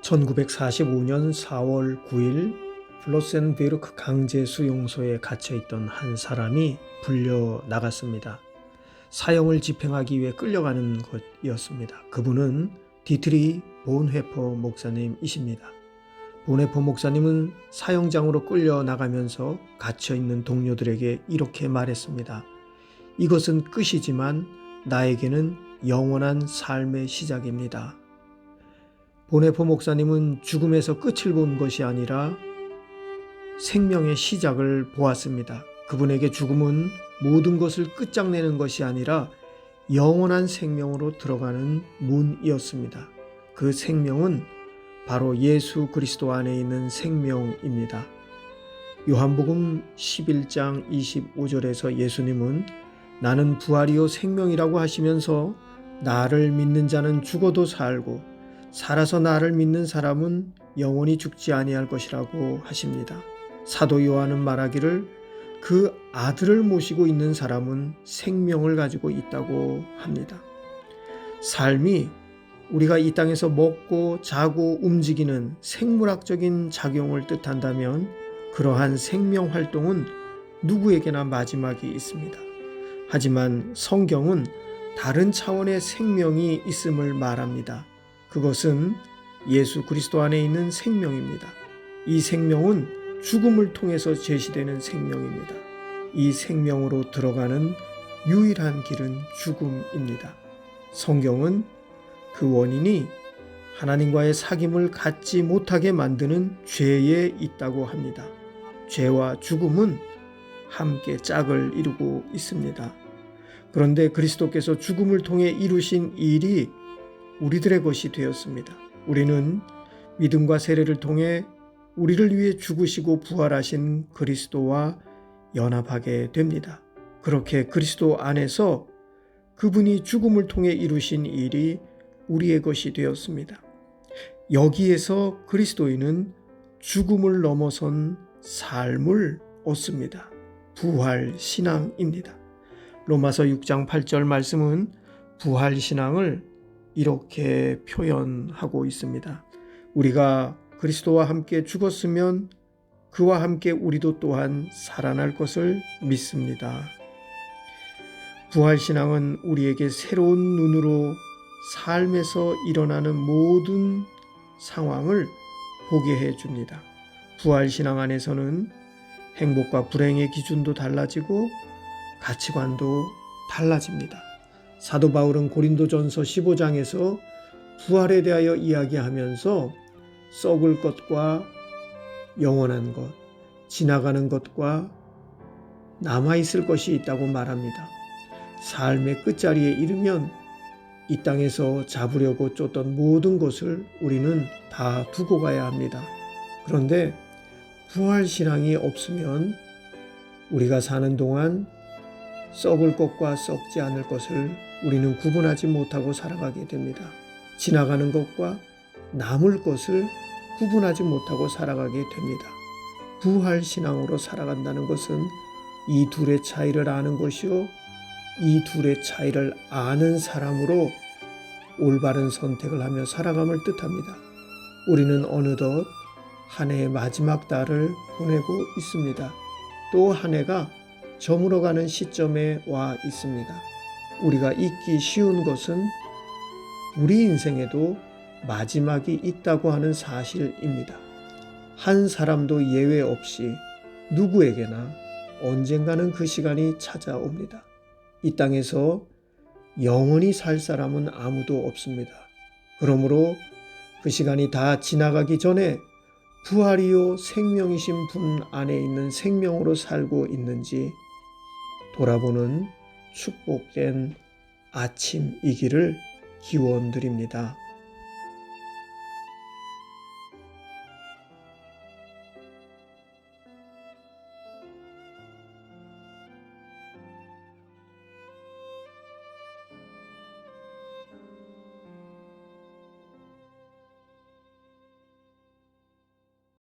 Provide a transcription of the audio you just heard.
1945년 4월 9일 플로센베르크 강제 수용소에 갇혀있던 한 사람이 불려 나갔습니다. 사형을 집행하기 위해 끌려가는 것이었습니다. 그분은 디트리 본헤퍼 목사님이십니다. 본헤퍼 목사님은 사형장으로 끌려나가면서 갇혀있는 동료들에게 이렇게 말했습니다. 이것은 끝이지만 나에게는 영원한 삶의 시작입니다. 본헤퍼 목사님은 죽음에서 끝을 본 것이 아니라 생명의 시작을 보았습니다. 그분에게 죽음은 모든 것을 끝장내는 것이 아니라 영원한 생명으로 들어가는 문이었습니다. 그 생명은 바로 예수 그리스도 안에 있는 생명입니다. 요한복음 11장 25절에서 예수님은 나는 부활이요 생명이라고 하시면서 나를 믿는 자는 죽어도 살고 살아서 나를 믿는 사람은 영원히 죽지 아니할 것이라고 하십니다. 사도 요한은 말하기를 그 아들을 모시고 있는 사람은 생명을 가지고 있다고 합니다. 삶이 우리가 이 땅에서 먹고 자고 움직이는 생물학적인 작용을 뜻한다면 그러한 생명 활동은 누구에게나 마지막이 있습니다. 하지만 성경은 다른 차원의 생명이 있음을 말합니다. 그것은 예수 그리스도 안에 있는 생명입니다. 이 생명은 죽음을 통해서 제시되는 생명입니다. 이 생명으로 들어가는 유일한 길은 죽음입니다. 성경은 그 원인이 하나님과의 사귐을 갖지 못하게 만드는 죄에 있다고 합니다. 죄와 죽음은 함께 짝을 이루고 있습니다. 그런데 그리스도께서 죽음을 통해 이루신 일이 우리들의 것이 되었습니다. 우리는 믿음과 세례를 통해 우리를 위해 죽으시고 부활하신 그리스도와 연합하게 됩니다. 그렇게 그리스도 안에서 그분이 죽음을 통해 이루신 일이 우리의 것이 되었습니다. 여기에서 그리스도인은 죽음을 넘어선 삶을 얻습니다. 부활 신앙입니다. 로마서 6장 8절 말씀은 부활 신앙을 이렇게 표현하고 있습니다. 우리가 그리스도와 함께 죽었으면 그와 함께 우리도 또한 살아날 것을 믿습니다. 부활신앙은 우리에게 새로운 눈으로 삶에서 일어나는 모든 상황을 보게 해줍니다. 부활신앙 안에서는 행복과 불행의 기준도 달라지고 가치관도 달라집니다. 사도 바울은 고린도전서 15장에서 부활에 대하여 이야기하면서 썩을 것과 영원한 것, 지나가는 것과 남아있을 것이 있다고 말합니다. 삶의 끝자리에 이르면 이 땅에서 잡으려고 쫓던 모든 것을 우리는 다 두고 가야 합니다. 그런데 부활신앙이 없으면 우리가 사는 동안 썩을 것과 썩지 않을 것을 우리는 구분하지 못하고 살아가게 됩니다. 지나가는 것과 남을 것을 구분하지 못하고 살아가게 됩니다. 부활신앙으로 살아간다는 것은 이 둘의 차이를 아는 것이요, 이 둘의 차이를 아는 사람으로 올바른 선택을 하며 살아감을 뜻합니다. 우리는 어느덧 한 해의 마지막 달을 보내고 있습니다. 또 한 해가 저물어가는 시점에 와 있습니다. 우리가 잊기 쉬운 것은 우리 인생에도 마지막이 있다고 하는 사실입니다. 한 사람도 예외 없이 누구에게나 언젠가는 그 시간이 찾아옵니다. 이 땅에서 영원히 살 사람은 아무도 없습니다. 그러므로 그 시간이 다 지나가기 전에 부활이요 생명이신 분 안에 있는 생명으로 살고 있는지 돌아보는 축복된 아침이기를 기원드립니다.